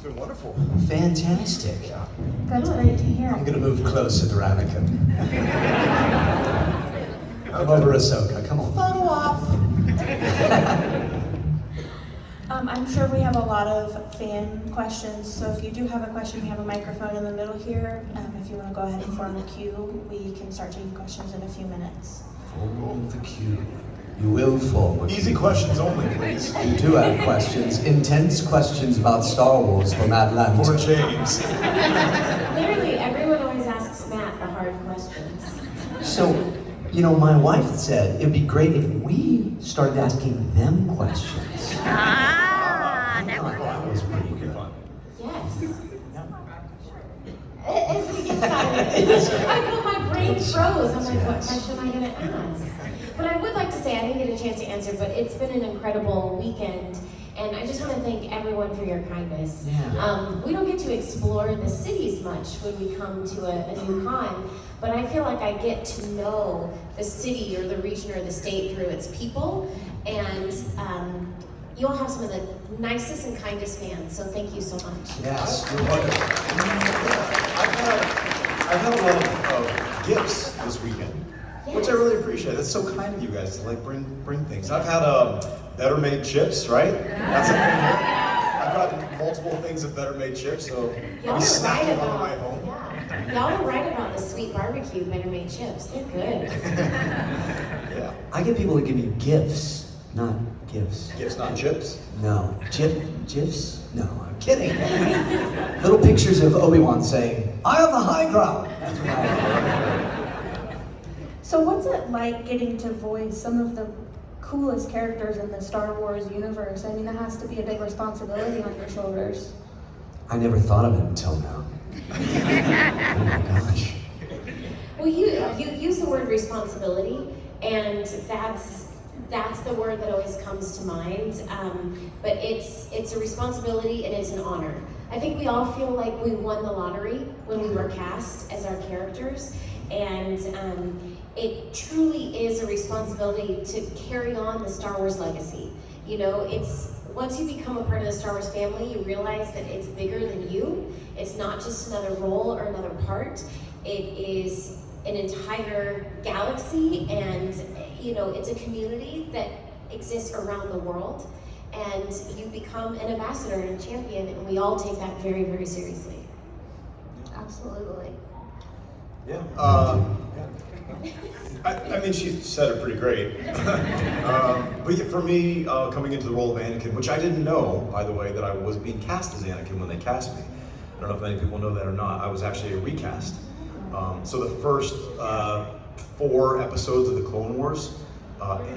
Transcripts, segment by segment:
been wonderful. Fantastic. That's great to hear. I'm gonna move closer to Anakin. Come over, Ahsoka. Come on. Photo op. I'm sure we have a lot of fan questions, so if you do have a question, we have a microphone in the middle here. If you want to go ahead and form a queue, we can start taking questions in a few minutes. Form the queue. You will form a queue. Easy questions only, please. You do have questions. Intense questions about Star Wars from Atlanta. For James. Literally, everyone always asks Matt the hard questions. So, you know, my wife said it'd be great if we started asking them questions. That was pretty good. Yes. As we get silent, I know my brain froze. I'm like, what question am I going to ask? But I would like to say, I didn't get a chance to answer, but it's been an incredible weekend. And I just want to thank everyone for your kindness. Yeah. We don't get to explore the cities much when we come to a new con, but I feel like I get to know the city or the region or the state through its people. And you all have some of the nicest and kindest fans, so thank you so much. Yes. I've had a lot of gifts this weekend, which I really appreciate. That's so kind of you guys to like bring things. I've had Better Made chips, right? That's a thing. I've gotten multiple things of Better Made chips, so Y'all I'll be are right snacking on the way about, home. yeah. Y'all are right about the sweet barbecue Better Made chips. They're good. Yeah. I get people to give me gifts, not gifts. Gifts, not chips. No. GIFs? No, I'm kidding. Little pictures of Obi-Wan saying, I have the high ground. That's what I So what's it like getting to voice some of the coolest characters in the Star Wars universe? I mean, that has to be a big responsibility on your shoulders. I never thought of it until now. Oh my gosh. Well, you use the word responsibility, and that's the word that always comes to mind. But it's a responsibility and it's an honor. I think we all feel like we won the lottery when we were cast as our characters, and it truly is a responsibility to carry on the Star Wars legacy. You know, it's once you become a part of the Star Wars family, you realize that it's bigger than you. It's not just another role or another part. It is an entire galaxy, and you know, it's a community that exists around the world, and you become an ambassador and a champion, and we all take that very, very seriously. Absolutely. Yeah. I mean, she said it pretty great. But yeah, for me, coming into the role of Anakin, which I didn't know, by the way, that I was being cast as Anakin when they cast me. I don't know if many people know that or not. I was actually a recast. So the first 4 episodes of the Clone Wars,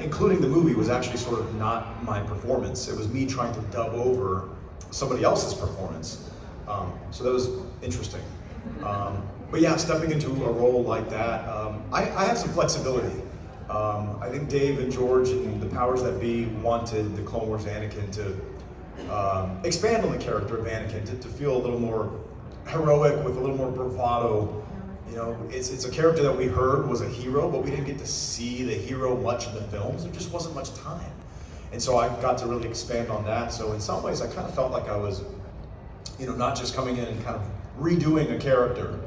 including the movie, was actually sort of not my performance. It was me trying to dub over somebody else's performance. So that was interesting. But yeah, stepping into a role like that, I have some flexibility. I think Dave and George and the powers that be wanted the Clone Wars Anakin to expand on the character of Anakin, to feel a little more heroic, with a little more bravado. You know, it's a character that we heard was a hero, but we didn't get to see the hero much in the films. There just wasn't much time. And so I got to really expand on that. So in some ways, I kind of felt like I was, you know, not just coming in and kind of redoing a character,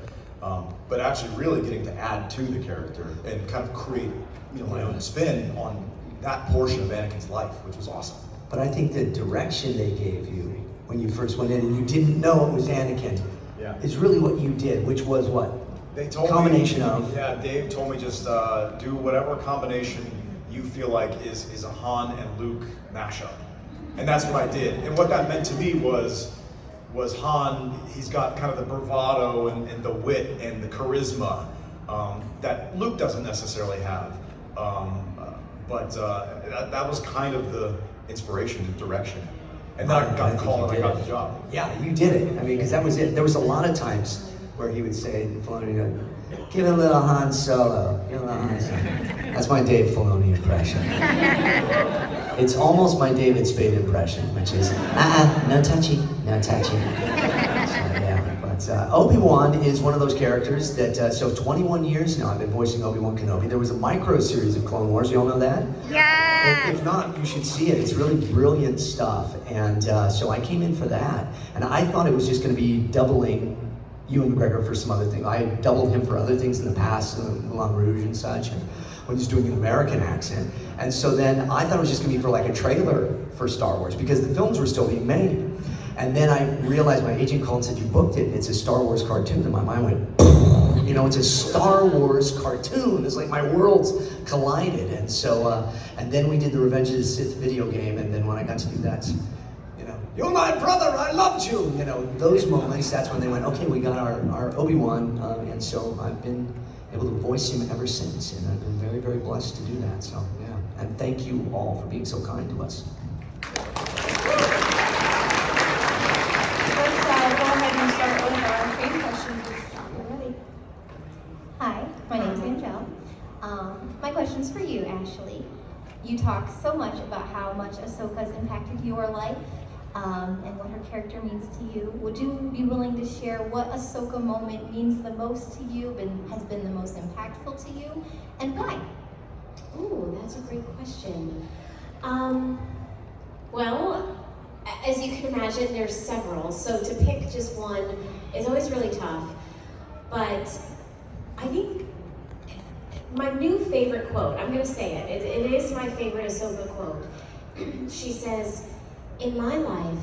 but actually really getting to add to the character and kind of create, you know, my own spin on that portion of Anakin's life, which was awesome. But I think the direction they gave you when you first went in and you didn't know it was Anakin is really what you did, which was what? They told combination me, of. Yeah, Dave told me just do whatever combination you feel like is a Han and Luke mashup. And that's what I did. And what that meant to me was Han, he's got kind of the bravado and the wit and the charisma that Luke doesn't necessarily have. But that was kind of the inspiration and direction. And then I got the call and I got the job. Yeah, you did it. I mean, because that was it. There was a lot of times where he would say, Filoni, give it a little Han Solo. Give it a little Han Solo. That's my Dave Filoni impression. It's almost my David Spade impression, which is, no touchy, no touchy. So, yeah, but But Obi-Wan is one of those characters that, so 21 years now I've been voicing Obi-Wan Kenobi. There was a micro series of Clone Wars, you all know that? Yeah. If not, you should see it. It's really brilliant stuff. And so I came in for that. And I thought it was just going to be doubling Ewan McGregor for some other thing. I doubled him for other things in the past, Moulin Rouge and such, and when he's doing an American accent. And so then I thought it was just gonna be for like a trailer for Star Wars because the films were still being made. And then I realized my agent called and said, you booked it, and it's a Star Wars cartoon. And my mind went, you know, it's a Star Wars cartoon. It's like my worlds collided. And so, and then we did the Revenge of the Sith video game, and then when I got to do that, you know, you're my brother, I loved you. You know, those moments, that's when they went, okay, we got our Obi-Wan, and so I've been able to voice him ever since, and I've been very, very blessed to do that, so yeah. And thank you all for being so kind to us. Let's go ahead and start with our fan questions if you're ready. Hi, my name's Angel. My question's for you, Ashley. You talk so much about how much Ahsoka's impacted your life and what her character means to you. Would you be willing to share what Ahsoka moment means the most to you and has been the most impactful to you, and why? Ooh, that's a great question. Well, as you can imagine, there's several, so to pick just one is always really tough. But I think my new favorite quote, I'm gonna say it, it is my favorite Ahsoka quote. She says, "In my life,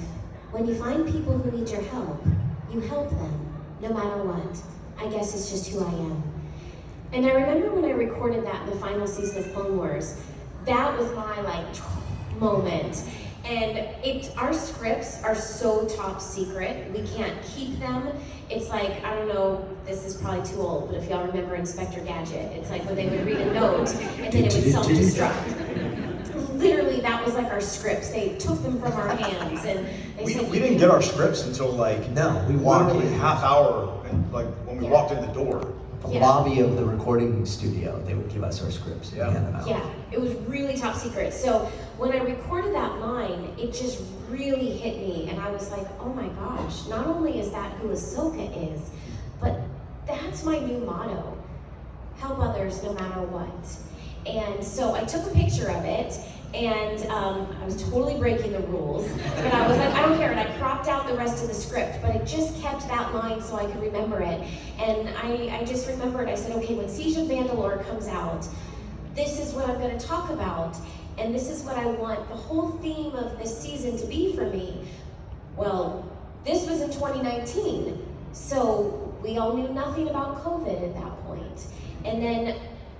when you find people who need your help, you help them, no matter what. I guess it's just who I am." And I remember when I recorded that in the final season of Clone Wars, that was my moment. And our scripts are so top secret, we can't keep them. It's like, I don't know, this is probably too old, but if y'all remember Inspector Gadget, it's like when they would read a note and then it would self-destruct. Literally, that was like our scripts. They took them from our hands and they said, We didn't get our scripts until No, we walked literally in. half hour, and like when we walked in the door. The Yeah. lobby of the recording studio, they would give us our scripts and Yeah. hand them out. Yeah, it was really top secret. So when I recorded that line, it just really hit me, and I was like, oh my gosh, not only is that who Ahsoka is, but that's my new motto. Help others no matter what. And so I took a picture of it, and I was totally breaking the rules, but I was like, I don't care, and I cropped out the rest of the script, but I just kept that line so I could remember it. And I just remembered, I said, okay, when Siege of Mandalore comes out, this is what I'm going to talk about, and this is what I want the whole theme of this season to be for me. Well, this was in 2019, so we all knew nothing about COVID at that point. And then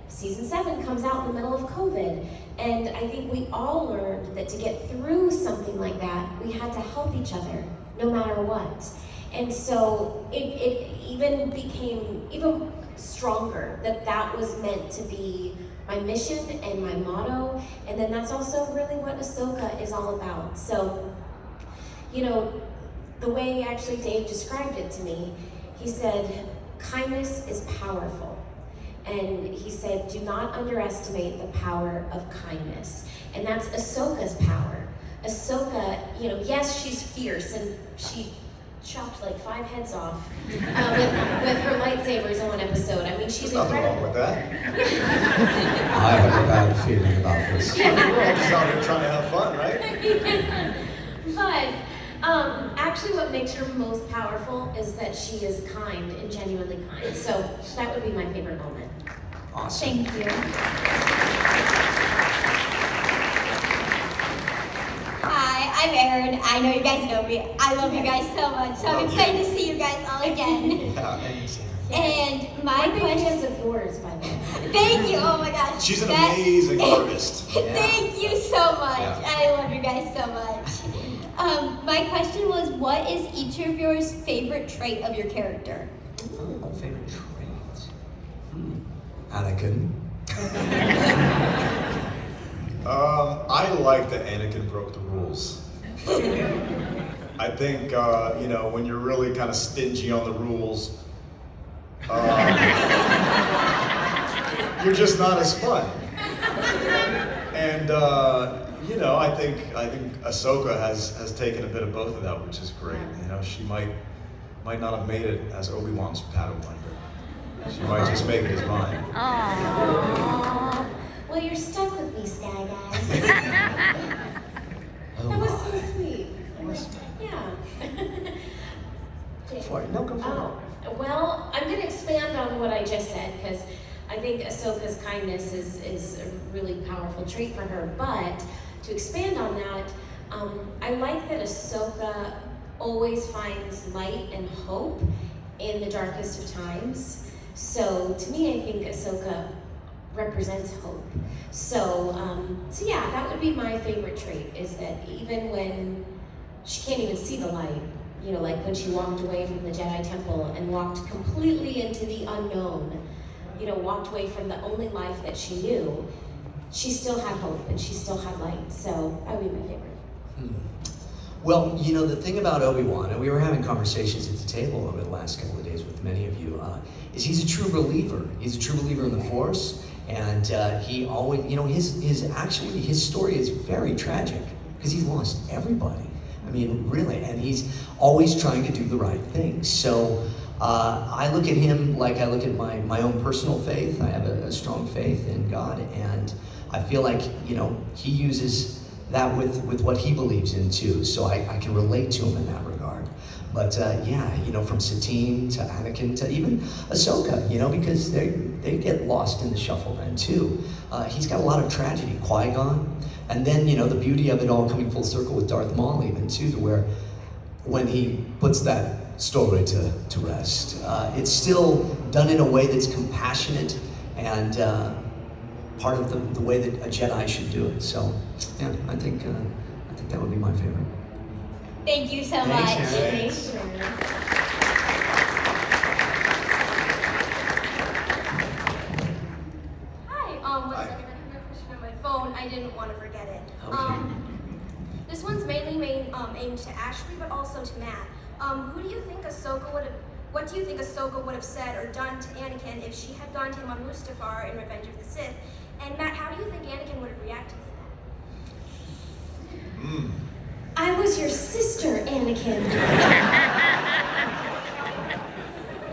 Season 7 comes out in the middle of COVID, and I think we all learned that to get through something like that, we had to help each other, no matter what. And so it even became even stronger that was meant to be my mission and my motto, and then that's also really what Ahsoka is all about. So, you know, the way actually Dave described it to me, he said, kindness is powerful. And he said, do not underestimate the power of kindness. And that's Ahsoka's power. Ahsoka, you know, yes, she's fierce, and she chopped like 5 heads off with her lightsabers in one episode. I mean, she's There's nothing incredible. wrong with that. I have a bad feeling about this. We're all just out here trying to have fun, right? But actually what makes her most powerful is that she is kind and genuinely kind. So that would be my favorite moment. Awesome. Thank you. Hi, I'm Erin. I know you guys know me. I love you guys so much. So I'm excited to see you guys all again. Yeah, thanks. And my I'm big question fans of yours, by the way. Thank you. Oh my gosh. She's an That- amazing artist. Thank you so much. Yeah. I love you guys so much. My question was, what is each of yours favorite trait of your character? Oh, favorite trait. Anakin. I like that Anakin broke the rules. I think, you know, when you're really kind of stingy on the rules, you're just not as fun. And, you know, I think Ahsoka has taken a bit of both of that, which is great. You know, she might might not have made it as Obi-Wan's Padawan, but she might just make it as mine. Aww. Well, you're stuck with me, Sky Guy. That was so sweet. Yeah. No, go for Oh, well, I'm going to expand on what I just said because I think Ahsoka's kindness is a really powerful trait for her. But to expand on that, I like that Ahsoka always finds light and hope in the darkest of times. So to me, I think Ahsoka represents hope. So yeah, that would be my favorite trait, is that even when she can't even see the light, you know, like when she walked away from the Jedi Temple and walked completely into the unknown, you know, walked away from the only life that she knew, she still had hope and she still had light. So that would be my favorite. Well, you know, the thing about Obi-Wan, and we were having conversations at the table over the last couple of days with many of you, is he's a true believer. He's a true believer in the Force, and he always, you know, his story is very tragic because he's lost everybody. I mean, really, and he's always trying to do the right thing. So I look at him like I look at my own personal faith. I have a strong faith in God, and I feel like, you know, he uses that with what he believes in too. So I can relate to him in that regard. But yeah, you know, from Satine to Anakin to even Ahsoka, you know, because they get lost in the shuffle then too. He's got a lot of tragedy, Qui-Gon. And then, you know, the beauty of it all coming full circle with Darth Maul even too, to where when he puts that story to rest, it's still done in a way that's compassionate and part of the way that a Jedi should do it. So yeah, I think that would be my favorite. Thank you so Thanks, much. Sharon. Thanks, Sharon. Hi, one second, I have a question on my phone. I didn't want to forget it. Okay. This one's mainly aimed to Ashley, but also to Matt. What do you think Ahsoka would have said or done to Anakin if she had gone to him on Mustafar in Revenge of the Sith? And Matt, how do you think Anakin would have reacted to that? I was your sister, Anakin.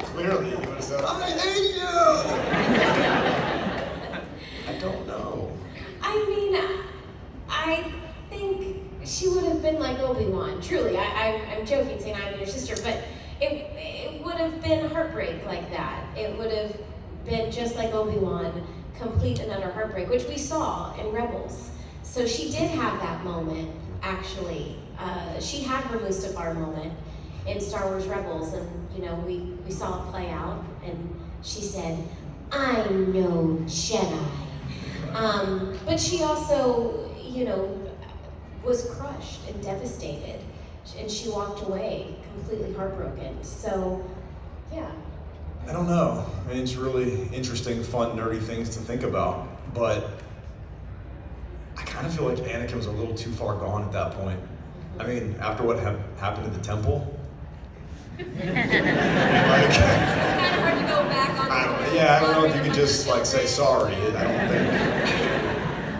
Clearly, you would have said, I hate you! I don't know. I mean, I think she would have been like Obi-Wan. Truly, I'm joking saying I'm your sister, but it would have been heartbreak like that. It would have been just like Obi-Wan, complete and utter heartbreak, which we saw in Rebels. So she did have that moment, actually. She had her Mustafar moment in Star Wars Rebels, and you know, we saw it play out, and she said, I'm no Jedi. But she also, you know, was crushed and devastated, and she walked away completely heartbroken. So, yeah. I don't know. I mean, it's really interesting, fun, nerdy things to think about, but I kind of feel like Anakin was a little too far gone at that point. I mean, after what happened at the temple. It's kind of hard to go back on. I don't know if you could just like say sorry. I don't think.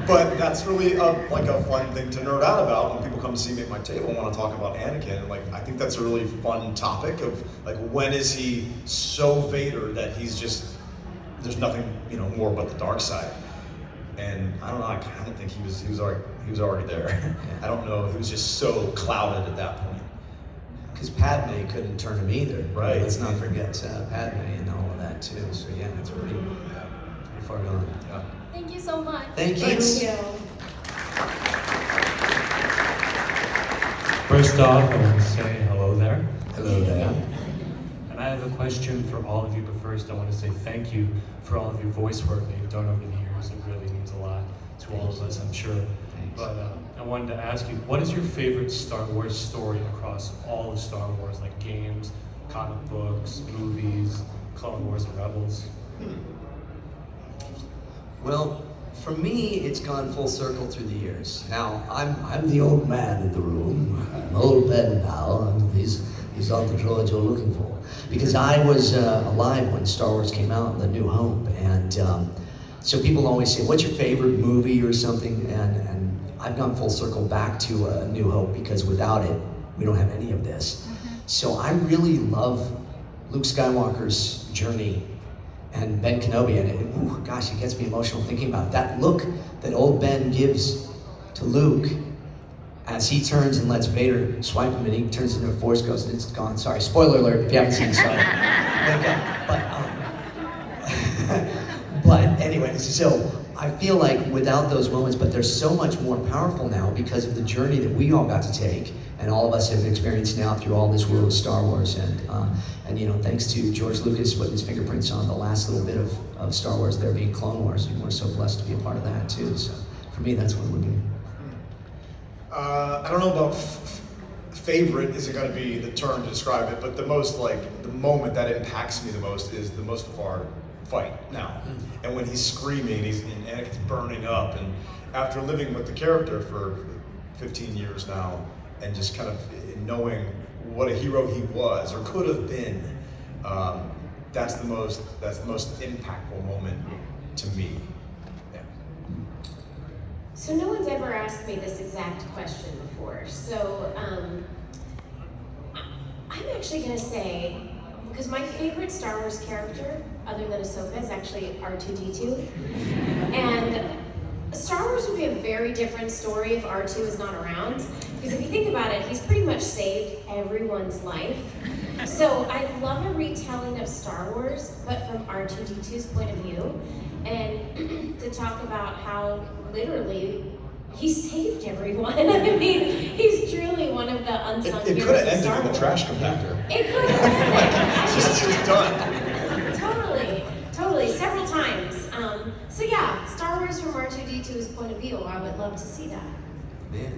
But that's really like a fun thing to nerd out about when people come to see me at my table and want to talk about Anakin. And like, I think that's a really fun topic of like, when is he so Vader that he's just, there's nothing, you know, more but the dark side. And I don't know, I kind of think he was already there. I don't know, he was just so clouded at that point. Because Padme couldn't turn him either. Right. Let's not forget Padme and all of that too. So yeah, it's pretty far gone. Yeah. Thank you so much. Thank you. Thank you. First off, I want to say hello there. Hello there. And I have a question for all of you, but first I want to say thank you for all of your voice work that you've done over the years. It really means a lot to all of us, I'm sure. Thanks. But I wanted to ask you, what is your favorite Star Wars story across all of Star Wars, like games, comic books, movies, Clone Wars, and Rebels? Well, for me, it's gone full circle through the years. Now, I'm the old man in the room. I'm old Ben now. He's on the droid you're looking for. Because I was alive when Star Wars came out, The New Hope, and so people always say, what's your favorite movie or something? And I've gone full circle back to A New Hope, because without it, we don't have any of this. So I really love Luke Skywalker's journey and Ben Kenobi, and gosh, it gets me emotional thinking about it. That look that old Ben gives to Luke as he turns and lets Vader swipe him, and he turns into a Force ghost, and it's gone. Sorry, spoiler alert if you haven't seen Star Wars. But anyways, so I feel like without those moments, but they're so much more powerful now because of the journey that we all got to take, and all of us have experienced now through all this world of Star Wars, and thanks to George Lucas putting his fingerprints on the last little bit of Star Wars, there being Clone Wars, and we're so blessed to be a part of that too. So for me, that's what it would be. I don't know about favorite isn't going to be the term to describe it, but the moment that impacts me the most is the Mustafar fight now. And when he's screaming, and Anakin's burning up, and after living with the character for 15 years now, and just kind of knowing what a hero he was or could have been, that's the most impactful moment to me. Yeah. So no one's ever asked me this exact question before. So I'm actually gonna say, because my favorite Star Wars character, other than Ahsoka, is actually R2-D2. And Star Wars would be a very different story if R2 is not around. Because if you think about it, he's pretty much saved everyone's life. So I love a retelling of Star Wars, but from R2-D2's point of view, and to talk about how literally he saved everyone. I mean, he's truly one of the unsung It heroes could have of ended Star in the Wars. trash compactor. It could have ended. It's just done. Totally, several times. So yeah, Star Wars from R2-D2's point of view, I would love to see that.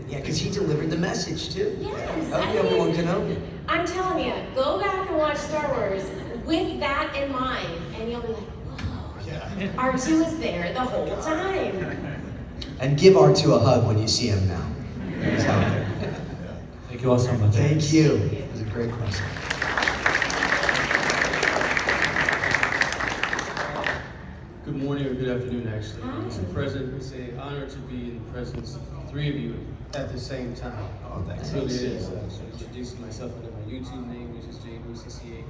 Yeah, because he delivered the message too. Yes, Obi-Wan Kenobi. I'm telling you, go back and watch Star Wars with that in mind, and you'll be like, whoa, Yeah. R2 is there the whole time. And give R2 a hug when you see him now. He's out there. Thank you all so much. Thank you. It was a great question. Good morning or good afternoon, actually. Hi. Mr. President, it's an honor to be in the presence of the three of you at the same time. Oh, thanks. It really is. Introducing myself under my YouTube name, which is MCCC.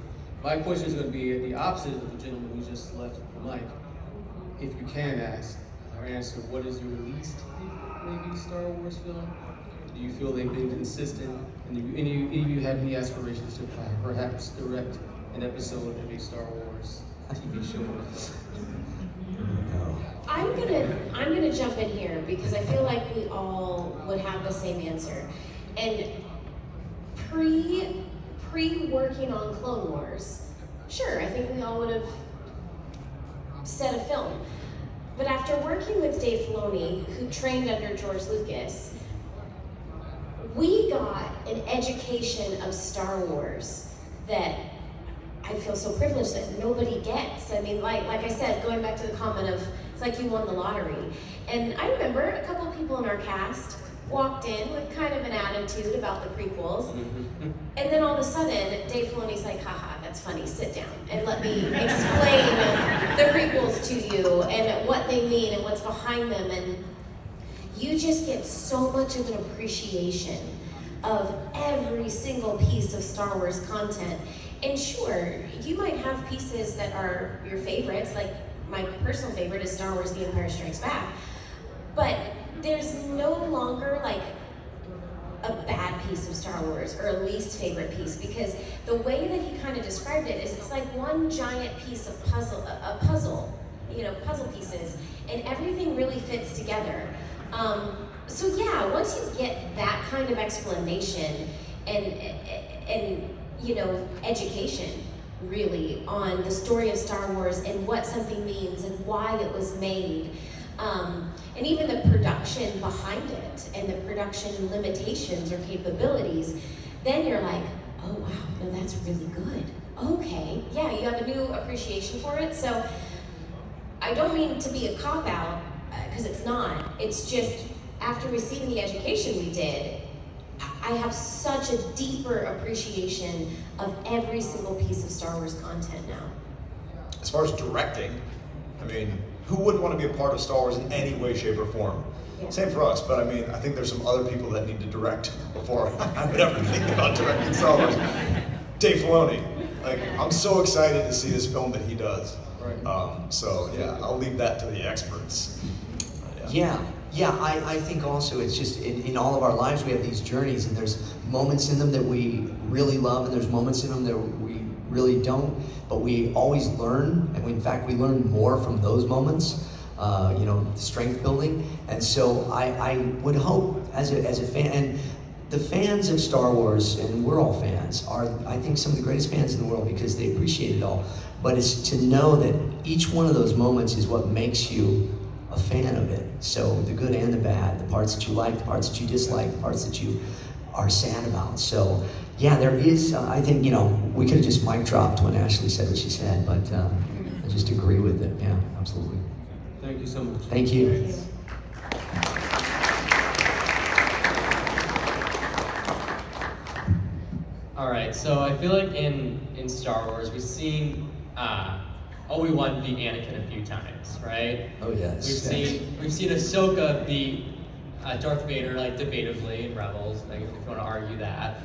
My question is going to be the opposite of the gentleman who just left the mic. If you can ask or answer, what is your least favorite maybe Star Wars film? Do you feel they've been consistent? And do any of you have any aspirations to perhaps direct an episode of a Star Wars TV show or film? I'm gonna jump in here because I feel like we all would have the same answer. And pre-working on Clone Wars, sure, I think we all would have said a film. But after working with Dave Filoni, who trained under George Lucas, we got an education of Star Wars that I feel so privileged that nobody gets. I mean, like I said, going back to the comment of, it's like you won the lottery. And I remember a couple of people in our cast walked in with kind of an attitude about the prequels. And then all of a sudden, Dave Filoni's like, haha, that's funny, sit down and let me explain the prequels to you and what they mean and what's behind them. And you just get so much of an appreciation of every single piece of Star Wars content. And sure, you might have pieces that are your favorites, like my personal favorite is Star Wars The Empire Strikes Back. But there's no longer like a bad piece of Star Wars or a least favorite piece, because the way that he kind of described it is it's like one giant piece of puzzle, puzzle pieces, and everything really fits together. So yeah, once you get that kind of explanation and education really on the story of Star Wars and what something means and why it was made, and even the production behind it and the production limitations or capabilities, then you're like, oh wow, no, that's really good. Okay, yeah, you have a new appreciation for it. So I don't mean to be a cop-out, because it's not. It's just, after receiving the education we did, I have such a deeper appreciation of every single piece of Star Wars content now. As far as directing, I mean, who wouldn't want to be a part of Star Wars in any way, shape, or form? Yeah. Same for us, but I mean, I think there's some other people that need to direct before I would ever think about directing Star Wars. Dave Filoni. Like, I'm so excited to see this film that he does. Right. So yeah, I'll leave that to the experts. I think also it's just in all of our lives we have these journeys, and there's moments in them that we really love, and there's moments in them that we really don't, but we always learn, and in fact we learn more from those moments, strength building. And so I would hope as a fan, and the fans of Star Wars, and we're all fans, are I think some of the greatest fans in the world because they appreciate it all, but it's to know that each one of those moments is what makes you a fan of it. So the good and the bad, the parts that you like, the parts that you dislike, the parts that you are sad about. So yeah, there is, I think, we could have just mic dropped when Ashley said what she said, but I just agree with it. Yeah, absolutely. Thank you so much. Thank you. All right, so I feel like in Star Wars we've seen Obi-Wan beat Anakin a few times, right? Oh yes. We've seen Ahsoka beat Darth Vader, like debatably in Rebels, like if you want to argue that.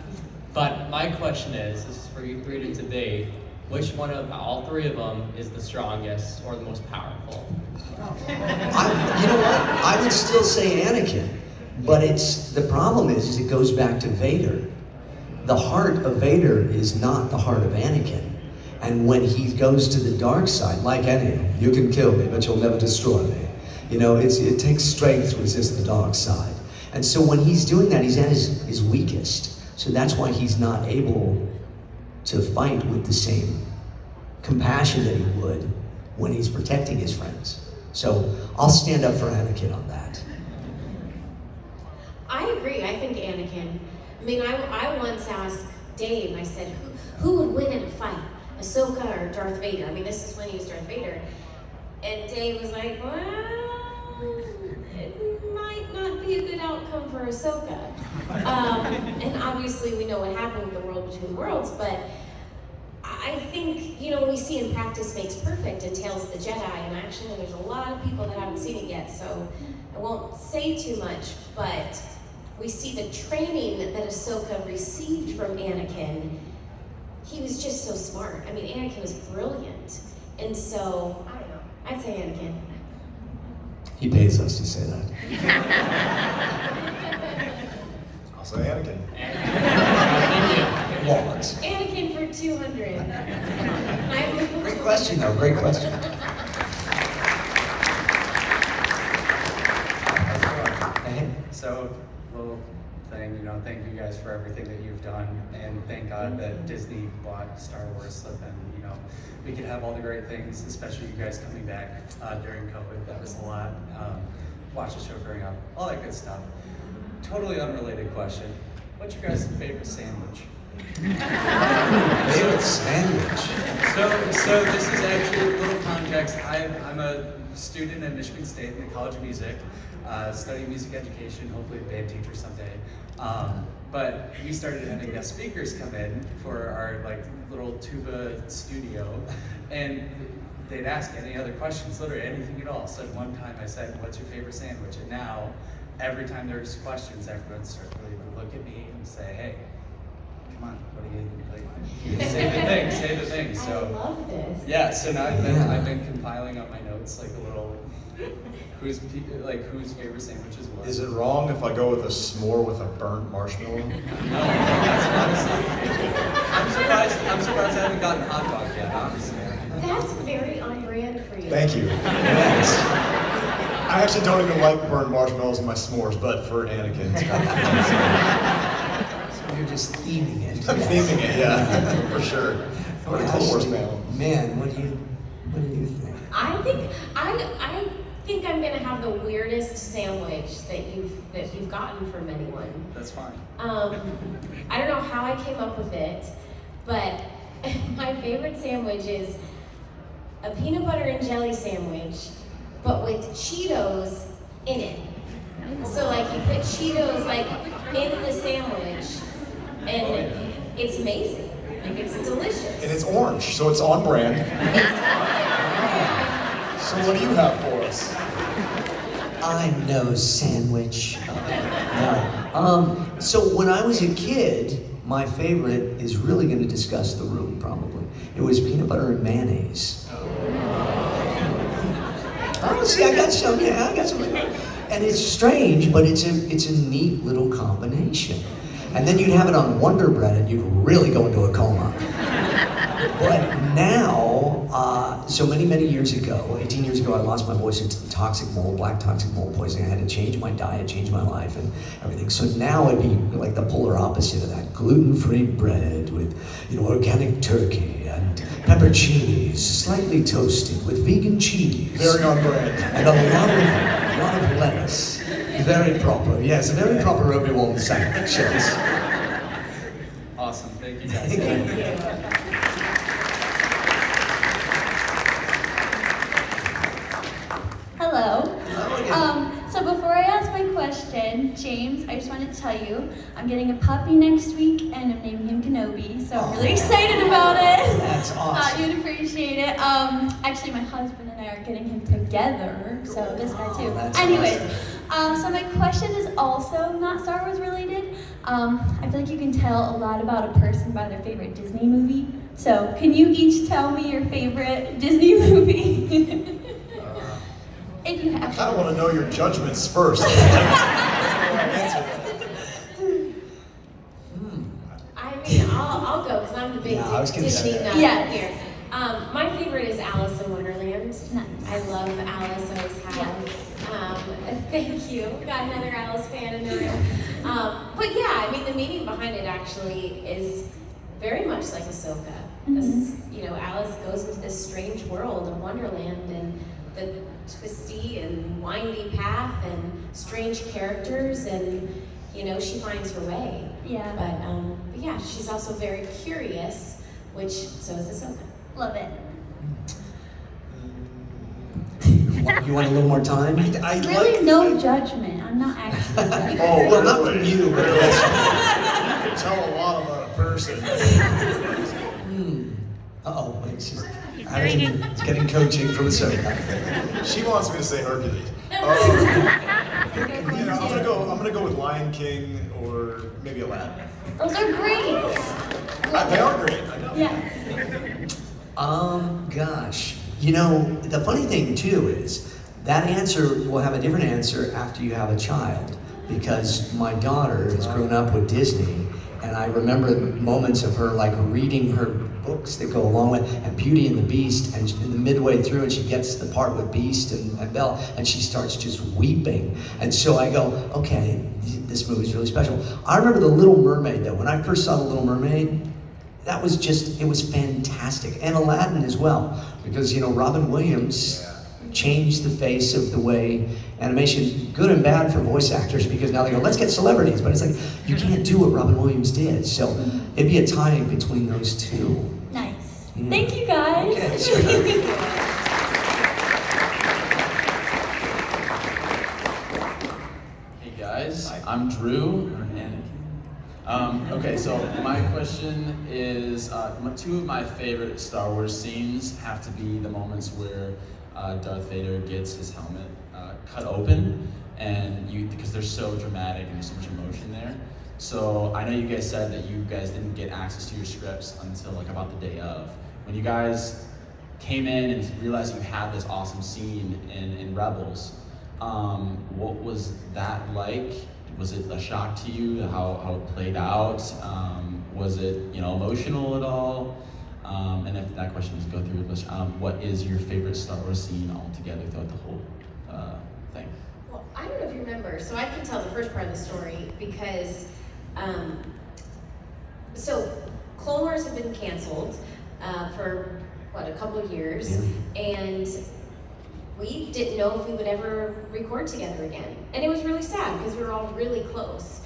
But my question is, this is for you three to debate, which one of all three of them is the strongest or the most powerful? You know what? I would still say Anakin, but the problem is it goes back to Vader. The heart of Vader is not the heart of Anakin. And when he goes to the dark side, like Anakin, you can kill me, but you'll never destroy me. It takes strength to resist the dark side. And so when he's doing that, he's at his weakest. So that's why he's not able to fight with the same compassion that he would when he's protecting his friends. So I'll stand up for Anakin on that. I agree. I think Anakin. I mean, I once asked Dave, I said, who would win in a fight? Ahsoka or Darth Vader? I mean, this is when he was Darth Vader. And Dave was like, well, it might not be a good outcome for Ahsoka. And obviously we know what happened with the World Between Worlds, but I think, we see in practice makes perfect in Tales of the Jedi, and actually there's a lot of people that haven't seen it yet, so I won't say too much, but we see the training that Ahsoka received from Anakin. He was just so smart. I mean, Anakin was brilliant. And so, I don't know, I'd say Anakin. He pays us to say that. I'll say Anakin. What? Anakin for 200. Great question, though. Great question. Hey. So, little thing, thank you guys for everything that you've done, and thank God that Disney bought Star Wars so then, we could have all the great things, especially you guys coming back during COVID. That was a lot. Watch the show growing up, all that good stuff. Totally unrelated question. What's your guys' favorite sandwich? Favorite sandwich? So this is actually a little context. I'm a student at Michigan State in the College of Music, studying music education, hopefully a band teacher someday. But we started having guest speakers come in for our little tuba studio, and they'd ask any other questions, literally anything at all. So at one time I said, "What's your favorite sandwich?" And now, every time there's questions, everyone starts really to look at me and say, "Hey, come on, what do you say the thing." So I love this. yeah, so now I've been compiling up my notes like a little whose favorite sandwiches was. Is it wrong if I go with a s'more with a burnt marshmallow? No, that's honestly. I'm surprised I haven't gotten a hot dog yet, honestly. That's very on brand for you. Thank you. Yes. I actually don't even like burnt marshmallows in my s'mores, but for Anakin, it's kind of So you're just theming it. I'm theming it, yeah, for sure. What a Clone Wars fan. Man, what do you think? I think I'm gonna have the weirdest sandwich that you've gotten from anyone. That's fine. I don't know how I came up with it, but my favorite sandwich is a peanut butter and jelly sandwich, but with Cheetos in it. So you put Cheetos in the sandwich, and it's amazing. It's delicious. And it's orange, so it's on brand. So what do you have for us? I'm no sandwich. No. So when I was a kid, my favorite is really going to disgust the room, probably. It was peanut butter and mayonnaise. Oh, see, I got some. And it's strange, but it's a neat little combination. And then you'd have it on Wonder Bread, and you'd really go into a coma. But now, so many years ago, 18 years ago, I lost my voice to toxic mold, black toxic mold poisoning. I had to change my diet, change my life, and everything. So now it'd be like the polar opposite of that: gluten-free bread with, organic turkey and pepperoncinis, slightly toasted with vegan cheese. Very on brand. And a lot of lettuce. Very proper. Yes, a very proper Obi-Wan sandwich. Yes. Awesome. Thank you guys. Thank you. Hello. Hello again. So before I ask my question, James, I just wanted to tell you, I'm getting a puppy next week and I'm naming him Kenobi, so I'm really excited about it. That's awesome. You'd appreciate it. Actually, my husband and I are getting him together, so this guy too. That's Anyways, so my question is also not Star Wars related. I feel like you can tell a lot about a person by their favorite Disney movie. So can you each tell me your favorite Disney movie? If you I have. kind of want to know your judgments first. I mean, I'll go because I'm the big Yeah, I was gonna Disney say nut Yes. here. My favorite is Alice in Wonderland. Nice. I love Alice, always have. Thank you. Got another Alice fan in the room. But yeah, I mean, the meaning behind it actually is very much like Ahsoka. Alice goes into this strange world of Wonderland and the twisty and windy path and strange characters, and she finds her way. Yeah. But yeah, she's also very curious, which so is Ahsoka. Love it. You want a little more time? I Really, no judgment. I'm not actually judging. Oh, Well, not from you, but You can tell a lot about a person. Uh-oh, wait, she's getting coaching from Ahsoka. She wants me to say Hercules. I'm gonna go with Lion King or maybe Aladdin. Those are great. They are great. I know. Yes. Gosh. The funny thing too is that answer will have a different answer after you have a child, because my daughter has grown up with Disney, and I remember moments of her like reading her books that go along with, and Beauty and the Beast, and in the midway through, and she gets to the part with Beast and Belle, and she starts just weeping. And so I go, okay, this movie's really special. I remember The Little Mermaid though. When I first saw The Little Mermaid, that was it was fantastic. And Aladdin as well, because Robin Williams changed the face of the way animation, good and bad for voice actors, because now they go, let's get celebrities, but it's like, you can't do what Robin Williams did. So it'd be a tie between those two. Nice. Yeah. Thank you, guys. Okay, sure. Hey guys, I'm Drew. I'm Anakin. Okay, so my question is, two of my favorite Star Wars scenes have to be the moments where Darth Vader gets his helmet cut open, and because they're so dramatic and there's so much emotion there. So I know you guys said that you guys didn't get access to your scripts until like about the day of. When you guys came in and realized you had this awesome scene in Rebels, what was that like? Was it a shock to you how it played out? Was it emotional at all? And if that question doesn't go through, what is your favorite Star Wars scene altogether throughout the whole thing? Well, I don't know if you remember, so I can tell the first part of the story because, so Clone Wars had been canceled for a couple of years, and we didn't know if we would ever record together again. And it was really sad because we were all really close.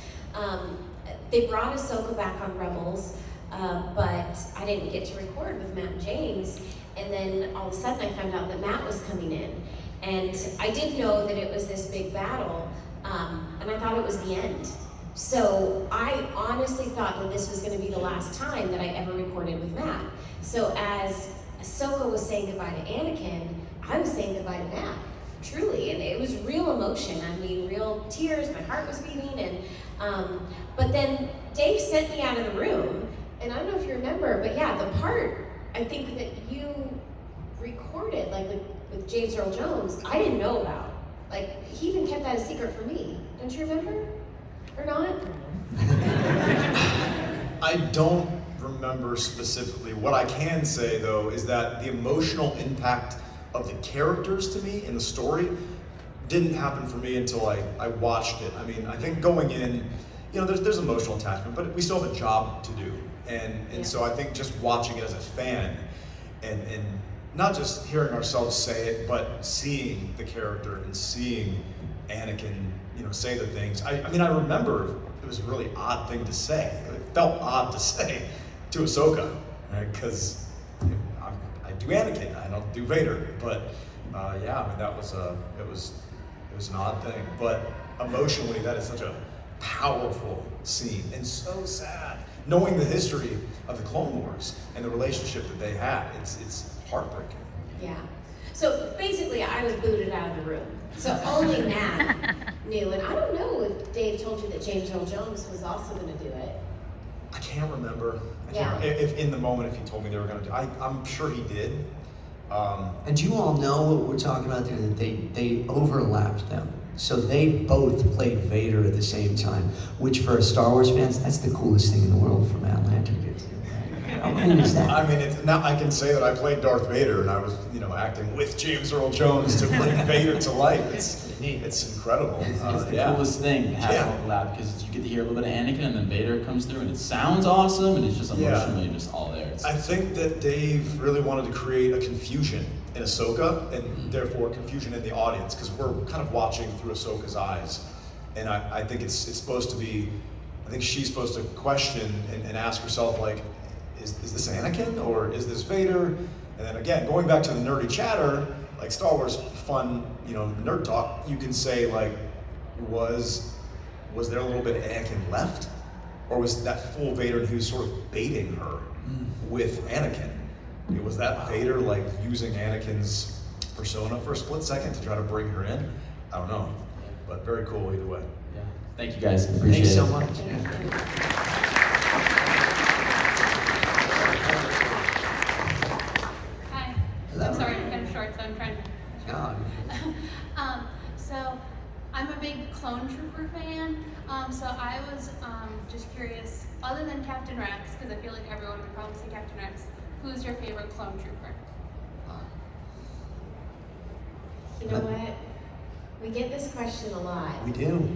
They brought Ahsoka back on Rebels, but I didn't get to record with Matt and James. And then all of a sudden I found out that Matt was coming in. And I did know that it was this big battle, and I thought it was the end. So I honestly thought that this was gonna be the last time that I ever recorded with Matt. So as Ahsoka was saying goodbye to Anakin, I was saying goodbye to Matt, truly, and it was real emotion. I mean, real tears, my heart was beating, and but then Dave sent me out of the room, and I don't know if you remember, but yeah, the part I think that you recorded, like with James Earl Jones, I didn't know about. Like, he even kept that a secret from me. Don't you remember? Or not? I don't remember specifically. What I can say though is that the emotional impact of the characters to me in the story didn't happen for me until I watched it. I mean, I think going in, you know, there's emotional attachment, but we still have a job to do. And so I think just watching it as a fan and not just hearing ourselves say it, but seeing the character and seeing Anakin, you know, say the things. I mean, I remember it was a really odd thing to say. It felt odd to say to Ahsoka, right? Because I do Anakin, I don't do Vader. But yeah, I mean, it was an odd thing. But emotionally, that is such a powerful scene and so sad. Knowing the history of the Clone Wars and the relationship that they had, it's heartbreaking. Yeah. So basically, I was booted out of the room. So only Matt knew, and I don't know if Dave told you that James Earl Jones was also going to do it. I can't remember. Yeah. If in the moment, if he told me they were going to do it. I'm sure he did. And you all know what we're talking about there, that they overlapped them. So they both played Vader at the same time, which for a Star Wars fans, that's the coolest thing in the world for Matt Lanter to get to. How cool is that? I mean, now I can say that I played Darth Vader and I was, you know, acting with James Earl Jones to bring Vader to life. It's incredible. It's the yeah. coolest thing to have Yeah. overlap because you get to hear a little bit of Anakin and then Vader comes through and it sounds awesome and it's just emotionally just all there. I think that Dave really wanted to create a confusion in Ahsoka and therefore confusion in the audience because we're kind of watching through Ahsoka's eyes. And I think it's supposed to be, I think she's supposed to question and ask herself like, is this Anakin or is this Vader? And then again, going back to the nerdy chatter, like Star Wars fun, you know, nerd talk, you can say like, was there a little bit of Anakin left? Or was that full Vader who's sort of baiting her with Anakin? Was that Vader like using Anakin's persona for a split second to try to bring her in? I don't know, but very cool either way. Yeah. Thank you guys, appreciate Thanks it. so much. Hi. Hello. I'm sorry, I'm kind of short, so I'm trying to. No. So I'm a big Clone Trooper fan. So I was just curious, other than Captain Rex, because I feel like everyone would probably say Captain Rex, who's your favorite Clone Trooper? You know what? We get this question a lot. We do.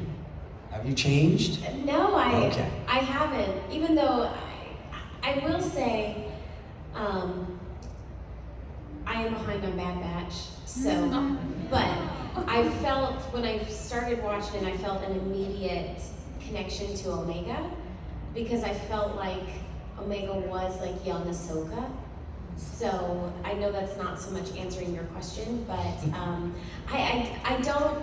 Have you changed? No, Okay. I haven't. Even though I will say, I am behind on Bad Batch. So, but I felt when I started watching, I felt an immediate connection to Omega because I felt like Omega was like young Ahsoka. So I know that's not so much answering your question, but I don't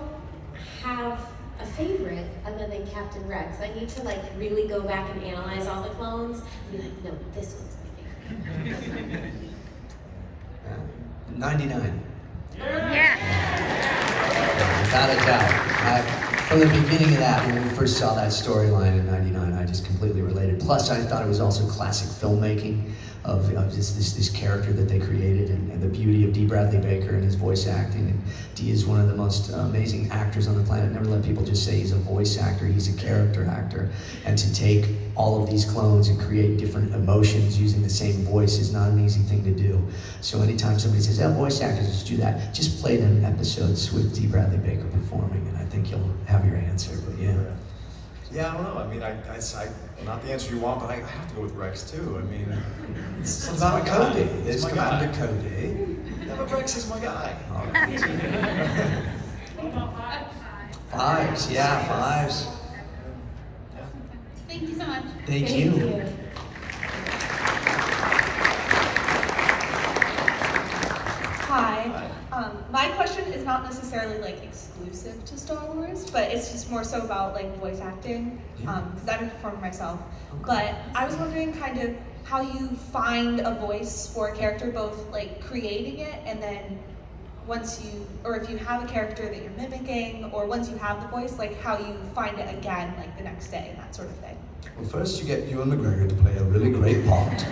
have a favorite other than Captain Rex. I need to like really go back and analyze all the clones and be like, no, this one's my favorite. 99. Yeah. Without a doubt. From the beginning of that, when we first saw that storyline in 99, I just completely related. Plus, I thought it was also classic filmmaking of this character that they created and the beauty of D. Bradley Baker and his voice acting. And D is one of the most amazing actors on the planet. Never let people just say he's a voice actor, he's a character actor. And to take all of these clones and create different emotions using the same voice is not an easy thing to do. So anytime somebody says, oh, voice actors, just do that, just play them episodes with D. Bradley Baker performing, and I think you'll have your answer, but yeah. Yeah, I don't know. I mean, I not the answer you want, but I have to go with Rex too. I mean, it's about Cody. It's It's my Commander guy. Cody. Yeah, but Rex is my guy. Fives, yeah, fives. Thank you so much. Thank you. Hi. My question is not necessarily like exclusive to Star Wars, but it's just more so about like voice acting, because I'm a performer myself. But I was wondering kind of how you find a voice for a character, both like creating it and then once you, or if you have a character that you're mimicking, or once you have the voice, like how you find it again, like the next day and that sort of thing. Well, first you get Ewan McGregor to play a really great part.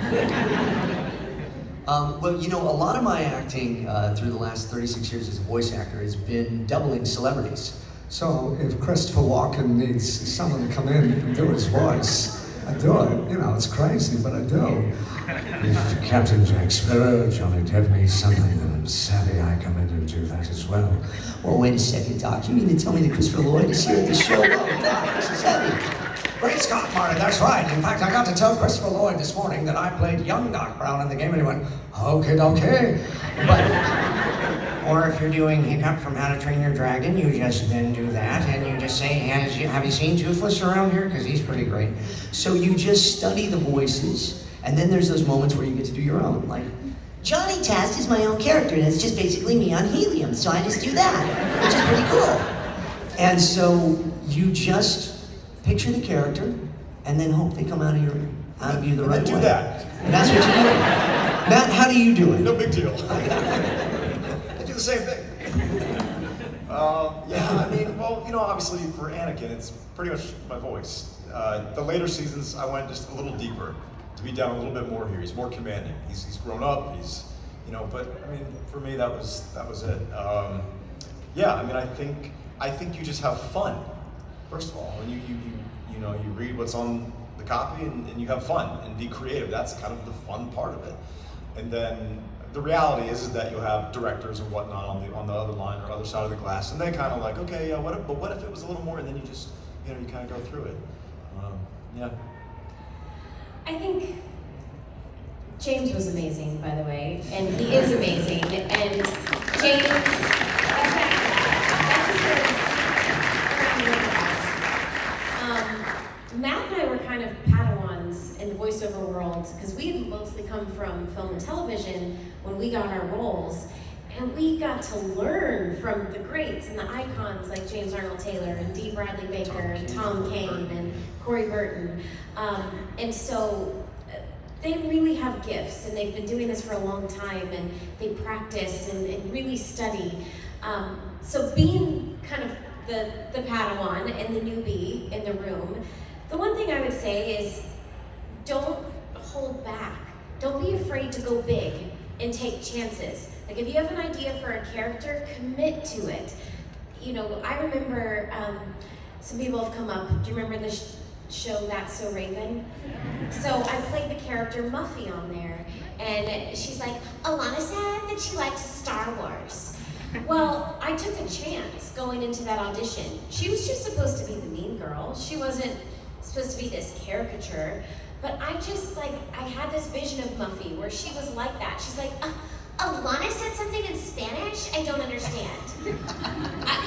Well, you know, a lot of my acting through the last 36 years as a voice actor has been doubling celebrities. So if Christopher Walken needs someone to come in and do his voice, I do it. You know, it's crazy, but I do. If Captain Jack Sparrow, Johnny Depp needs something, then savvy, I come in and do that as well. Well, wait a second, Doc. You mean to tell me that Christopher Lloyd is here at the show? Oh, Doc, this is heavy. Great Scott, Martin, that's right. In fact, I got to tell Christopher Lloyd this morning that I played young Doc Brown in the game, and he went, okay. But, or if you're doing Hiccup from How to Train Your Dragon, you just then do that, and you just say, have you seen Toothless around here? Because he's pretty great. So you just study the voices, and then there's those moments where you get to do your own, like, Johnny Test is my own character, and it's just basically me on helium, so I just do that, which is pretty cool. And so you just picture the character, and then hope they come out of you the right way. Do that. And that's what you do. Matt, how do you do it? No big deal. I do the same thing. Yeah, I mean, well, you know, obviously for Anakin, it's pretty much my voice. The later seasons, I went just a little deeper, to be down a little bit more here. He's more commanding. He's grown up. He's, you know, but I mean, for me, that was it. Yeah, I mean, I think you just have fun. First of all, when you know, you read what's on the copy and you have fun and be creative. That's kind of the fun part of it. And then the reality is that you'll have directors and whatnot on the other line or other side of the glass, and they kind of like, okay, yeah, what if it was a little more? And then you just, you know, you kind of go through it. Yeah. I think James was amazing, by the way, and he is amazing. And James, Matt and I were kind of Padawans in the voiceover world because we had mostly come from film and television when we got our roles, and we got to learn from the greats and the icons like James Arnold Taylor and D. Bradley Baker and Tom Kane and Corey Burton. And so they really have gifts, and they've been doing this for a long time, and they practice and really study. So being kind of the Padawan and the newbie in the room, the one thing I would say is don't hold back. Don't be afraid to go big and take chances. Like if you have an idea for a character, commit to it. You know, I remember some people have come up. Do you remember the show That's So Raven? So I played the character Muffy on there, and she's like, Alana said that she likes Star Wars. Well, I took a chance going into that audition. She was just supposed to be the mean girl. She wasn't supposed to be this caricature. But I just I had this vision of Muffy where she was like that. She's like, Alana said something in Spanish? I don't understand.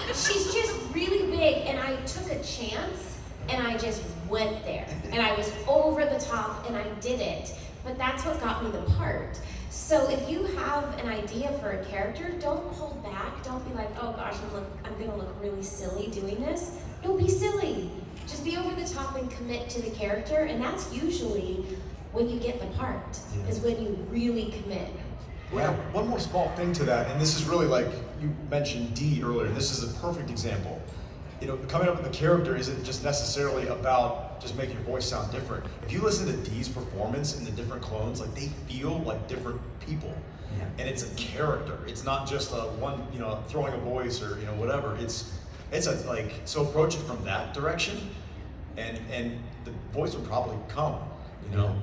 She's just really big, and I took a chance, and I just went there. And I was over the top, and I did it. But that's what got me the part. So if you have an idea for a character, don't hold back. Don't be like, oh gosh, I'm gonna look really silly doing this. Don't be silly. Just be over the top and commit to the character, and that's usually when you get the part, is when you really commit. Well, one more small thing to that, and this is really like you mentioned Dee earlier, and this is a perfect example. You know, coming up with a character isn't just necessarily about just making your voice sound different. If you listen to Dee's performance in the different clones, like they feel like different people. Yeah. And it's a character. It's not just a one, you know, throwing a voice or, you know, whatever. It's a so approach it from that direction, and the voice will probably come, you know.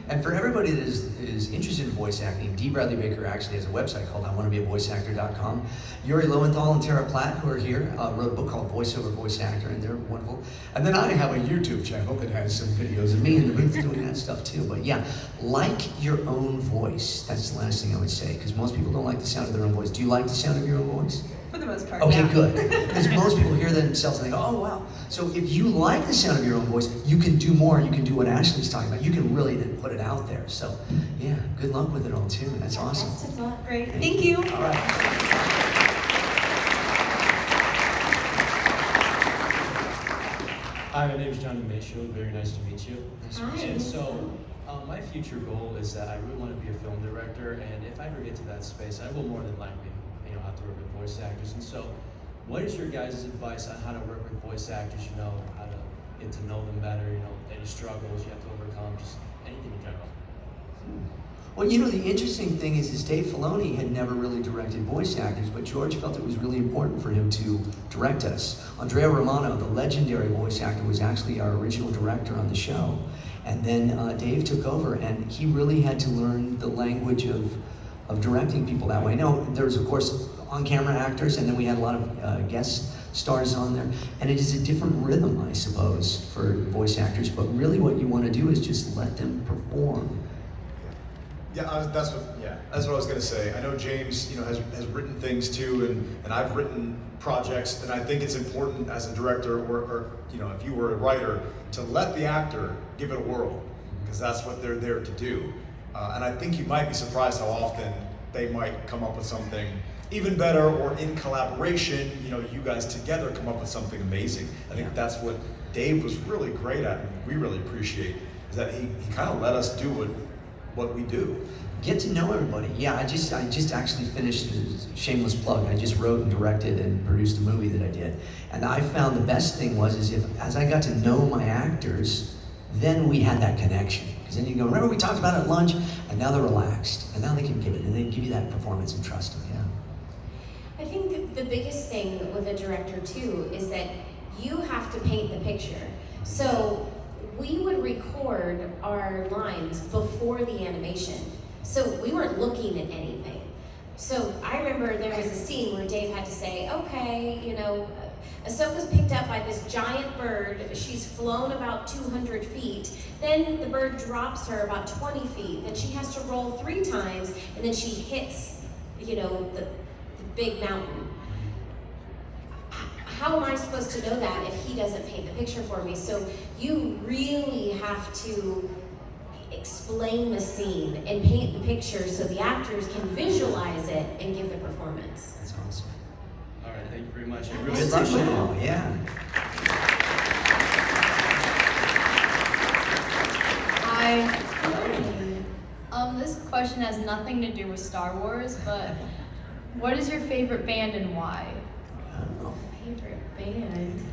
And for everybody that is interested in voice acting, D. Bradley Baker actually has a website called iwannabeavoiceactor.com. Yuri Lowenthal and Tara Platt, who are here, wrote a book called Voiceover Voice Actor, and they're wonderful. And then I have a YouTube channel that has some videos of me in the booth doing that stuff too. But yeah, like your own voice. That's the last thing I would say, because most people don't like the sound of their own voice. Do you like the sound of your own voice? For the most part, okay, yeah. Good. Because most people hear themselves and they go, oh, wow. So if you like the sound of your own voice, you can do more. You can do what Ashley's talking about. You can really then put it out there. So, yeah, good luck with it all, too. That's awesome. Best of luck. Great. Thank you. All right. Hi, my name is John Demasio. Very nice to meet you. Hi. And so, my future goal is that I really want to be a film director, and if I ever get to that space, I will more than likely, have to work with voice actors. And so, what is your guys' advice on how to work with voice actors? You know, how to get to know them better, any struggles you have to overcome, just anything in general. Well, the interesting thing is Dave Filoni had never really directed voice actors, but George felt it was really important for him to direct us. Andrea Romano, the legendary voice actor, was actually our original director on the show. And then Dave took over, and he really had to learn the language of directing people that way. Now, there's, of course, on-camera actors, and then we had a lot of guest stars on there. And it is a different rhythm, I suppose, for voice actors. But really what you want to do is just let them perform. Yeah, that's what I was gonna say. I know James, has written things too, and I've written projects, and I think it's important as a director, or if you were a writer, to let the actor give it a whirl, because that's what they're there to do. And I think you might be surprised how often they might come up with something even better, or in collaboration, you guys together come up with something amazing. I think that's what Dave was really great at, and we really appreciate, is that he kind of let us do what we do. Get to know everybody. Yeah, I just actually finished, shameless plug, I just wrote and directed and produced a movie that I did. And I found the best thing was as I got to know my actors, then we had that connection. Because then you go, remember we talked about it at lunch? And now they're relaxed. And now they can give it, and they give you that performance and trust them, yeah. I think the biggest thing with a director too is that you have to paint the picture. So we would record our lines before the animation. So we weren't looking at anything. So I remember there was a scene where Dave had to say, okay, Ahsoka's picked up by this giant bird. She's flown about 200 feet. Then the bird drops her about 20 feet. Then she has to roll 3 times, and then she hits, the big mountain. How am I supposed to know that if he doesn't paint the picture for me? So you really have to explain the scene and paint the picture so the actors can visualize it and give the performance. That's awesome. All right, thank you very much. I Good really luck appreciate with it. it all, yeah. Hi. This question has nothing to do with Star Wars, but what is your favorite band and why? Favorite band?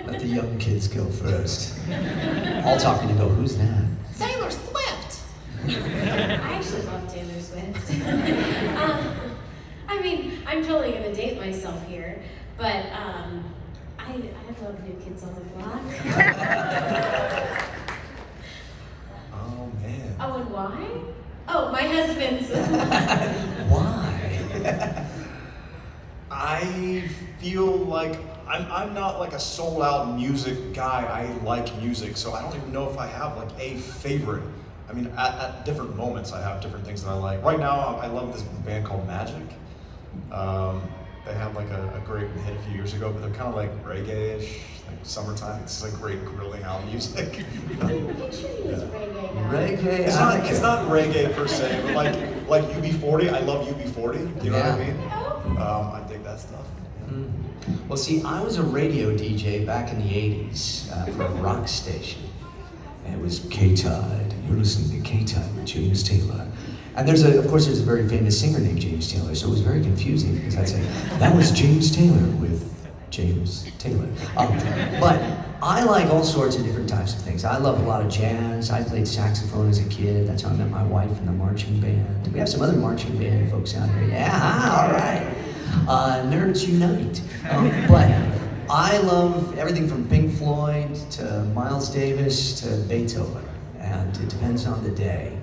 Let the young kids go first. All talking to go, who's that? Taylor Swift! I actually love Taylor Swift. I'm totally gonna date myself here, but I love New Kids on the Block. Oh man. Oh, and why? Oh, my husband's. Why? I feel like I'm not like a sold out music guy. I like music, so I don't even know if I have like a favorite. At different moments I have different things that I like. Right now I love this band called Magic. They had like a great hit a few years ago, but they're kind of like reggae-ish, like summertime. It's like great grilling out music. Reggae now. Reggae. It's not reggae per se, but like UB40. I love UB40. You know what I mean? I dig that stuff. Well, see, I was a radio DJ back in the 80s for a rock station. And it was K-Tide. You're listening to K-Tide with James Taylor. And of course, there's a very famous singer named James Taylor, so it was very confusing because I'd say, that was James Taylor with James Taylor. But I like all sorts of different types of things. I love a lot of jazz. I played saxophone as a kid. That's how I met my wife in the marching band. We have some other marching band folks out here. Yeah, all right. Nerds unite. But I love everything from Pink Floyd to Miles Davis to Beethoven, and it depends on the day.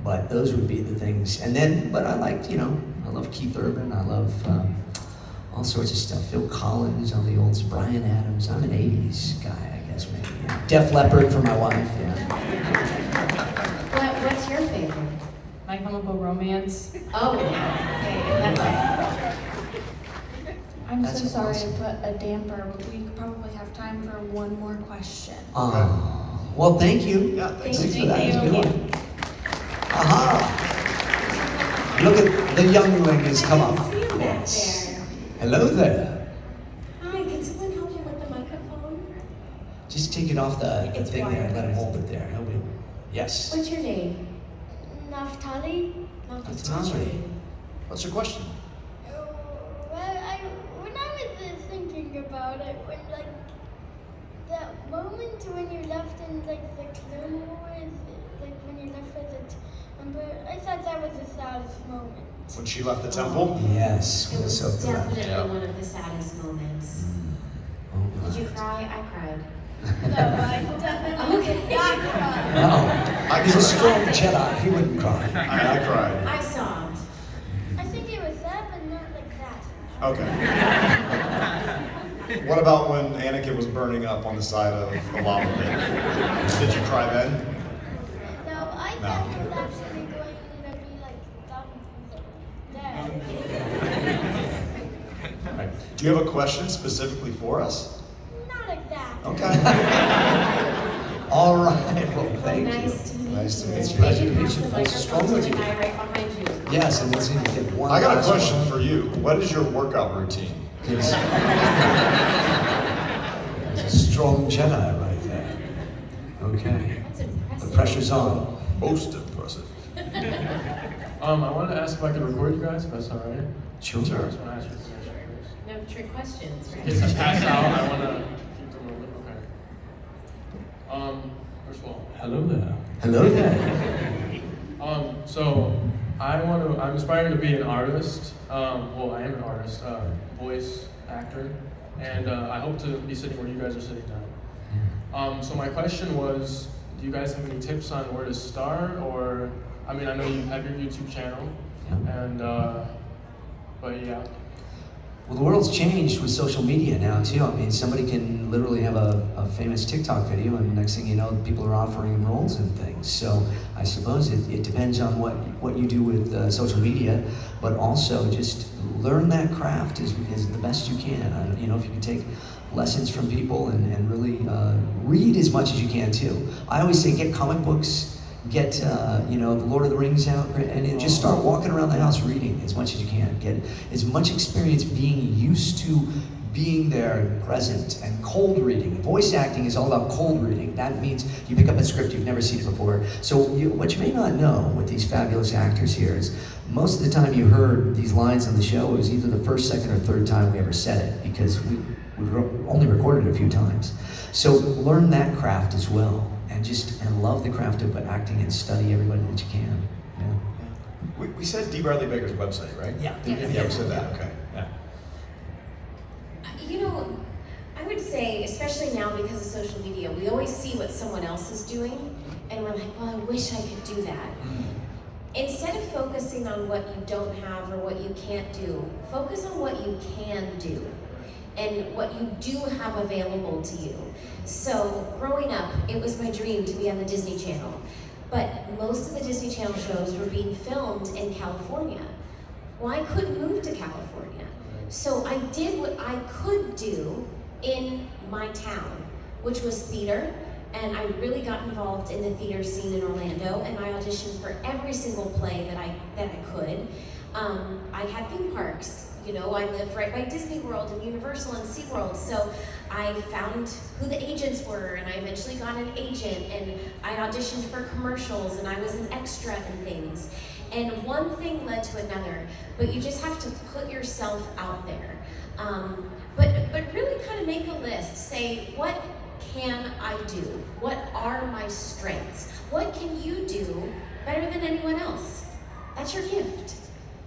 But those would be the things. And then, but I liked, I love Keith Urban. I love all sorts of stuff. Phil Collins, all the olds, Bryan Adams. I'm an 80s guy, I guess, maybe. Yeah. Def Leppard for my wife, yeah. What's your favorite? My Chemical Romance. Oh, okay, that's I'm That's so sorry awesome. to put a damper, but we could probably have time for one more question. Well, thank you. Yeah, thanks. Thanks for Thank that. It was a you. good one. Look at the younglings come up. Yes. Hello there. Hi, can someone help you with the microphone? Just take it off the It's thing there and let him wireless. hold it there. He'll be. Yes. What's your name? Naftali? Naftali. What's your question? When I was thinking about it, when that moment when you left in like the Clone Wars, like when you left with the Emperor, I thought that was the saddest moment. When she left the temple? Yes, It was so correct. definitely one of the saddest moments. Did you cry? I cried. No, I definitely did not cry. No, he's a strong Jedi. He wouldn't cry. I cried. I sobbed. I think it was that, but not like that. Okay. What about when Anakin was burning up on the side of the lava pit? Did you cry then? No, I thought he was actually going to be like dead. Right. Do you have a question specifically for us? Not like that. Okay. All right, well, thank you. Nice to meet you. Nice to meet you. Maybe Pleasure to meet pass you. the Full microphone strong to with the you. guy right behind you. Yes, and let's see if we get one. I got a last question one. for you. What is your workout routine? He's a strong Jedi right there. Okay. That's impressive. The pressure's on. Most impressive. I wanted to ask if I could record you guys, if that's all right. Sure. I just want to ask you permission first. No trick questions, In case I right? pass out, I want to keep them moving. Okay. First of all, hello there. Hello there. So I'm aspiring to be an artist. Well, I am an artist, voice actor, and I hope to be sitting where you guys are sitting now. So my question was, do you guys have any tips on where to start? Or, I mean, I know you have your YouTube channel, and but yeah. Well, the world's changed with social media now too. I mean, somebody can literally have a famous TikTok video, and next thing you know, people are offering them roles and things. So I suppose it depends on what you do with social media, but also just learn that craft is the best you can. You know, if you can take lessons from people and really read as much as you can too. I always say get comic books. Get the Lord of the Rings out and just start walking around the house reading as much as you can. Get as much experience being used to being there and present, and cold reading. Voice acting is all about cold reading. That means you pick up a script, you've never seen it before. So what you may not know with these fabulous actors here is most of the time you heard these lines on the show, it was either the first, second, or third time we ever said it, because we only recorded it a few times. So learn that craft as well. And love the craft of acting and study everybody that you can. Yeah. We said D. Bradley Baker's website, right? Yeah. Yeah, we said that. Okay. Yeah. You know, I would say, especially now because of social media, we always see what someone else is doing, and we're like, well, I wish I could do that. Instead of focusing on what you don't have or what you can't do, focus on what you can do and what you do have available to you. So growing up, it was my dream to be on the Disney Channel, but most of the Disney Channel shows were being filmed in California. Well, I couldn't move to California. So I did what I could do in my town, which was theater, and I really got involved in the theater scene in Orlando, and I auditioned for every single play that I could. I had theme parks. You know, I lived right by Disney World and Universal and SeaWorld, so I found who the agents were, and I eventually got an agent, and I auditioned for commercials, and I was an extra in things. And one thing led to another, but you just have to put yourself out there. But really kind of make a list. Say, what can I do? What are my strengths? What can you do better than anyone else? That's your gift.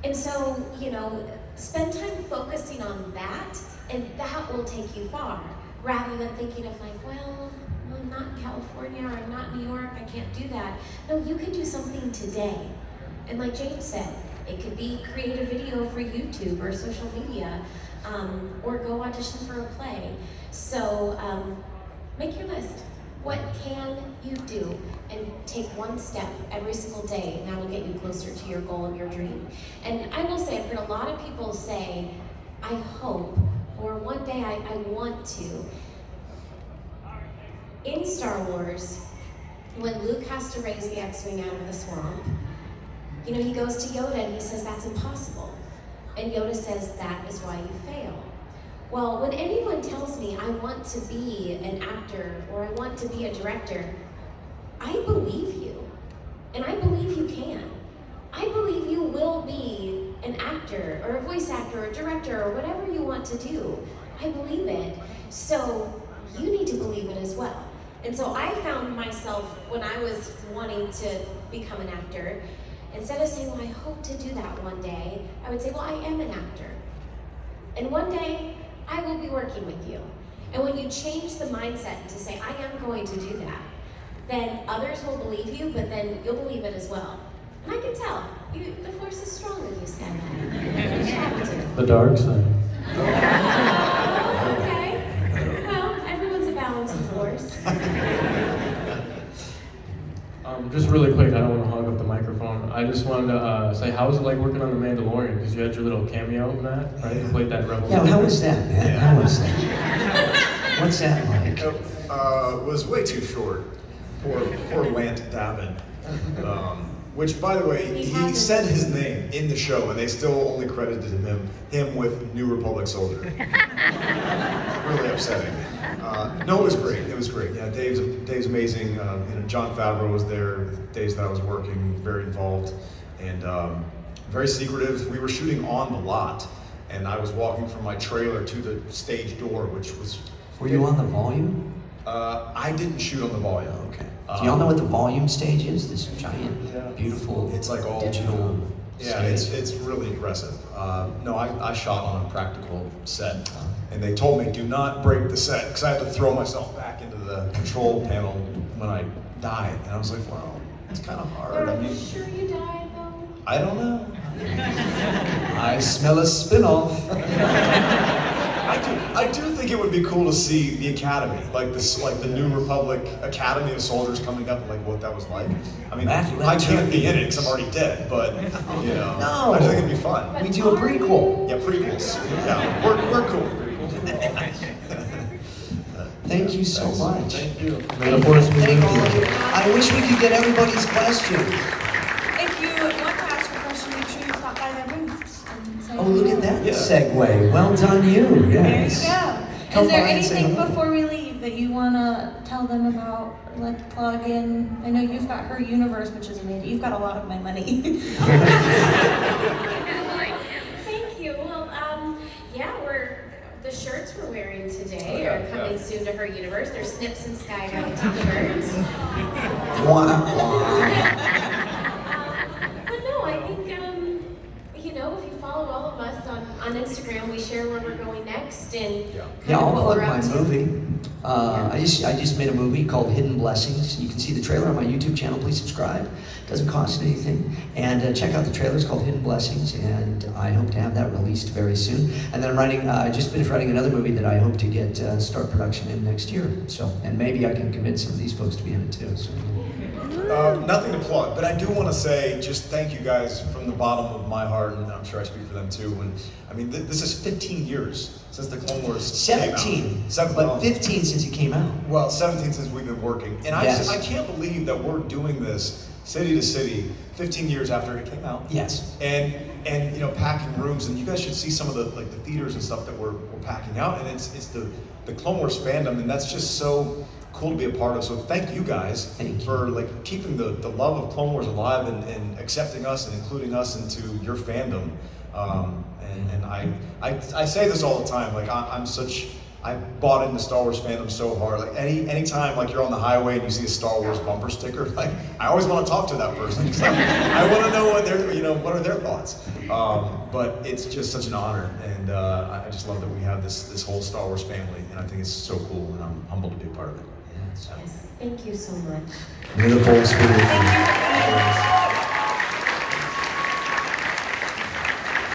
And so, you know, spend time focusing on that, and that will take you far, rather than thinking of like, well, I'm not in California, or I'm not in New York, I can't do that. No, you can do something today. And like James said, it could be create a video for YouTube or social media, or go audition for a play. So make your list. What can you do? And take one step every single day, and that will get you closer to your goal and your dream. And I will say, I've heard a lot of people say, I hope, or one day I want to. In Star Wars, when Luke has to raise the X-Wing out of the swamp, you know, he goes to Yoda and he says, that's impossible. And Yoda says, that is why you fail. Well, when anyone tells me I want to be an actor or I want to be a director, I believe you. And I believe you can. I believe you will be an actor or a voice actor or a director or whatever you want to do. I believe it. So you need to believe it as well. And so I found myself, when I was wanting to become an actor, instead of saying, well, I hope to do that one day, I would say, well, I am an actor. And one day, I will be working with you. And when you change the mindset to say, I am going to do that, then others will believe you, but then you'll believe it as well. And I can tell, the force is strong with you, Skylab. The dark side. Okay. Well, everyone's a balancing force. Just really quick, I don't want to hog up the microphone. I just wanted to say, how was it like working on The Mandalorian? Because you had your little cameo in that, right? You played that rebel. Yeah, how was that, man? Yeah. How was that? What's that like? Was way too short. Poor Lant Davin. Which, by the way, he said his name in the show, and they still only credited him with New Republic Soldier. Really upsetting. No, it was great. It was great. Yeah, Dave's amazing. John Favreau was there the days that I was working, very involved, and very secretive. We were shooting on the lot, and I was walking from my trailer to the stage door, which was. Were you on the volume? I didn't shoot on the volume. Okay. Do y'all know what the volume stage is? This giant, beautiful, it's like all digital. Yeah, it's really impressive. No, I shot on a practical set, and they told me do not break the set because I had to throw myself back into the control panel when I died, and I was like, well, it's kind of hard. Are you sure you died though? I don't know. I smell a spin-off. I do think it would be cool to see the Academy, like the New Republic Academy of Soldiers coming up, and like what that was like. I mean, I can't be in it because I'm already dead, but you know, No. I just think it'd be fun. We do a prequel. Yeah, prequels. Yeah, we're cool. Thank you so much. Thank you. May the force be Thank with all of you. you. I wish we could get everybody's questions. If you want to ask a question, make sure you stop by their booths and say Oh, look at that Yeah. segue. Well done, you. Yes. There you go. Come Is there by and say anything hello. before we leave that you want to tell them about, like plug in? I know you've got Her Universe, which is amazing. You've got a lot of my money. Thank you. Well, yeah, the shirts we're wearing today are coming soon to Her Universe. They're Snips and Skydive t-shirts. Wah, wah. But no, I think, you know, if you follow all of us on Instagram, we share where we're going next and kind Yeah, of I'll what plug we're my up to. movie. I just made a movie called Hidden Blessings. You can see the trailer on my YouTube channel. Please subscribe. Doesn't cost anything. And check out the trailer. It's called Hidden Blessings, and I hope to have that released very soon. And then I just finished writing another movie that I hope to get start production in next year. So, and maybe I can convince some of these folks to be in it too. So. Nothing to plug, but I do want to say just thank you guys from the bottom of my heart, and I'm sure I speak for them too. And I mean, this is 15 years since the Clone Wars 17, came out. but 15 since it came out. Well, 17 since we've been working, and Yes. I can't believe that we're doing this city to city 15 years after it came out. Yes. And you know, packing rooms, and you guys should see some of the theaters and stuff that we're packing out, and it's the Clone Wars fandom, and that's just so cool to be a part of. So thank you guys for keeping the love of Clone Wars alive and accepting us and including us into your fandom. And I say this all the time. I bought into Star Wars fandom so hard. Like anytime you're on the highway and you see a Star Wars bumper sticker, I always want to talk to that person. I want to know what are their thoughts. But it's just such an honor, and I just love that we have this whole Star Wars family, and I think it's so cool, and I'm humbled to be a part of it. Yes, thank you so much. May the force be with you. Thank you.